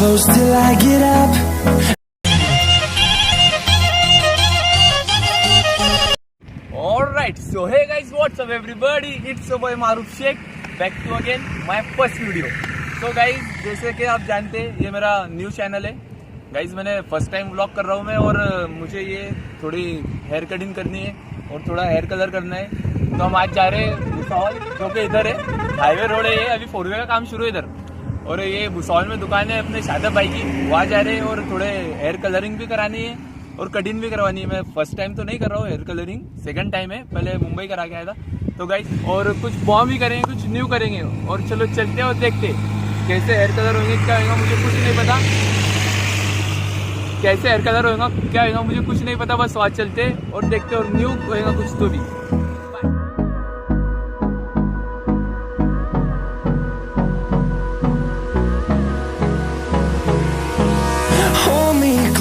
close till I get up. Alright, so hey guys, what's up everybody? It's your boy Maruf Sheikh, back to again my first video. So guys, जैसे कि आप जानते हैं ये मेरा new channel है. Guys मैंने first time vlog कर रहा हूँ मैं, और मुझे ये थोड़ी हेयर कटिंग करनी है और थोड़ा हेयर कलर करना है. तो हम आज जा रहे हैं भूसवाल, जो कि इधर है, हाईवे रोड है ये. अभी 4वे का काम शुरू है इधर, और ये भूसवाल में दुकान है अपने शादाब भाई की, वहाँ जा रहे हैं. और थोड़े हेयर कलरिंग भी करानी है और कटिंग भी करवानी है. मैं फर्स्ट टाइम तो नहीं कर रहा हूँ हेयर कलरिंग, सेकंड टाइम है, पहले मुंबई करा के आया था. तो गाइज और कुछ बॉम भी करेंगे, कुछ न्यू करेंगे. और चलो चलते हैं और देखते कैसे हेयर कलर होंगे, क्या होगा मुझे कुछ नहीं पता. कैसे हेयर कलर होगा, क्या होगा मुझे कुछ नहीं पता. बस वहाँ चलते और देखते और न्यू होगा कुछ तो भी.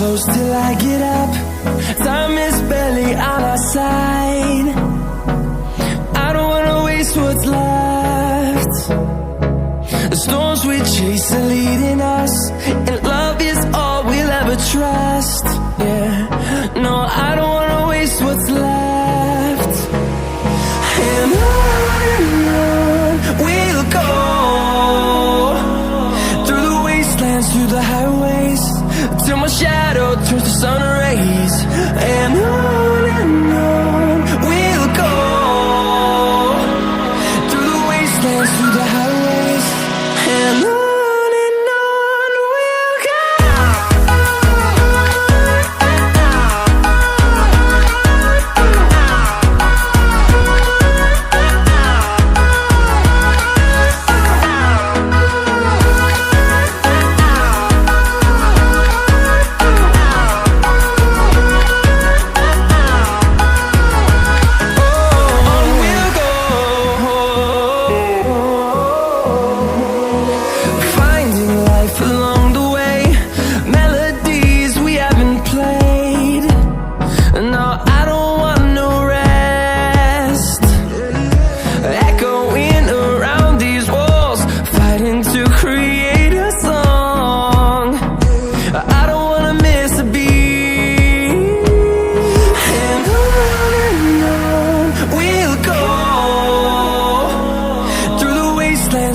Close till I get up. Time is barely on our side. I don't wanna waste what's left. The storms we chase are leading us, and love is all we'll ever trust. Yeah, no, I don't wanna waste what's left. And on we'll go, through the wastelands, through the highways, till my shadow turns to sun rays. And on we'll go, through the wastelands, through the highways. And on we'll go.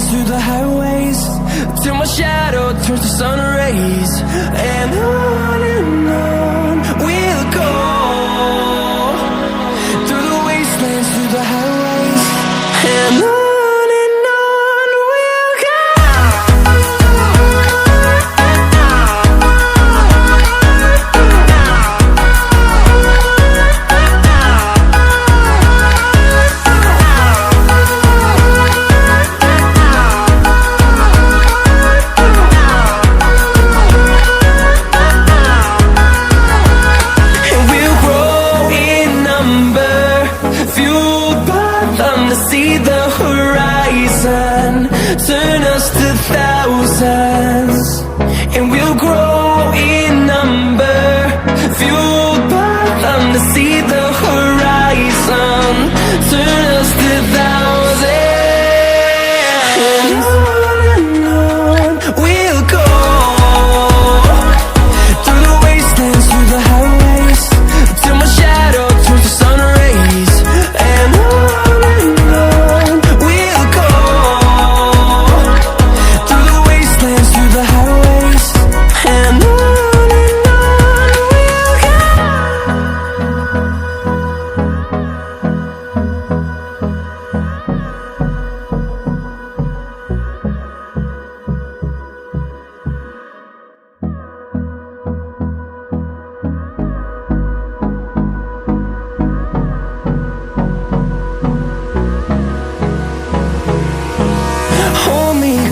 Through the highways, till my shadow turns to sun rays. And on we'll go, through the wastelands, through the highways. And on we'll go. See the horizon, turn us to thousands, and we'll grow in number, fueled by them to see the horizon, turn us to thousands. And on we'll go, through the wastelands, through the highways, till my shadow turns to sun rays. And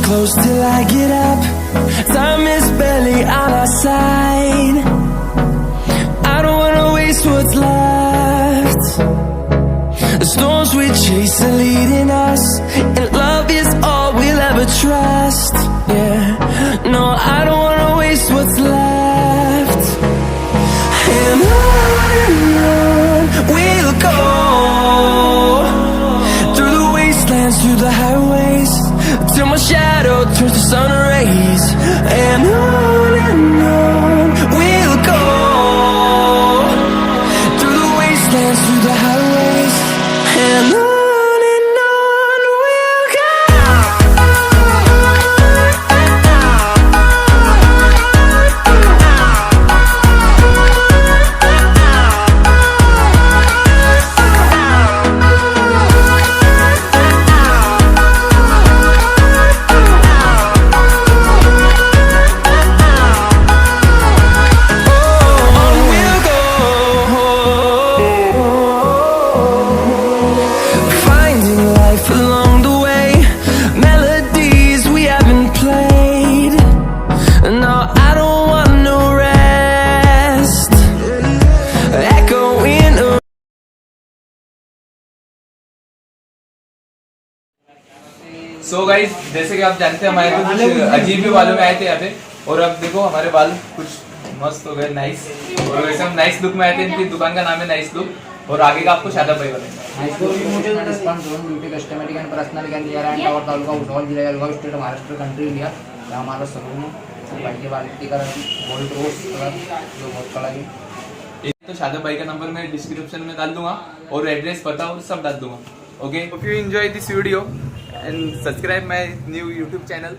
close till I get up. Time is barely on our side. I don't wanna waste what's left. The storms we chase are leading us, and love is all we'll ever trust. Yeah, no, I don't wanna waste what's left. And on we'll go, through the wastelands, through the highways, till my shadow turns to sun rays. and on we'll go, through the wastelands, through the highways, and on we'll go. So guys जैसे कि आप जानते हैं हमारे तो कुछ अजीब भी बालों में आए थे यहाँ पे, और अब देखो हमारे बाल कुछ मस्त हो गए, नाइस। और वैसे हम नाइस लुक में आए थे, इनकी दुकान का नाम है नाइस लुक, और आगे का आपको शादा भाई बताएंगे। कस्टमॅटिक आणि पर्सनल कॅन लिया आणि टावर तालुका भुसावळ जिल्हा जळगाव स्टेट महाराष्ट्र कंट्री लिया। यहाँ हमारा सलून है, बाइक बाल की कलर गोल्ड रोज कलर जो बहुत कलर है। तो शादा भाई का नंबर मैं डिस्क्रिप्शन में डाल दूंगा और एड्रेस पता और सब डाल दूंगा। Okay, if you enjoy this video and subscribe my new YouTube channel.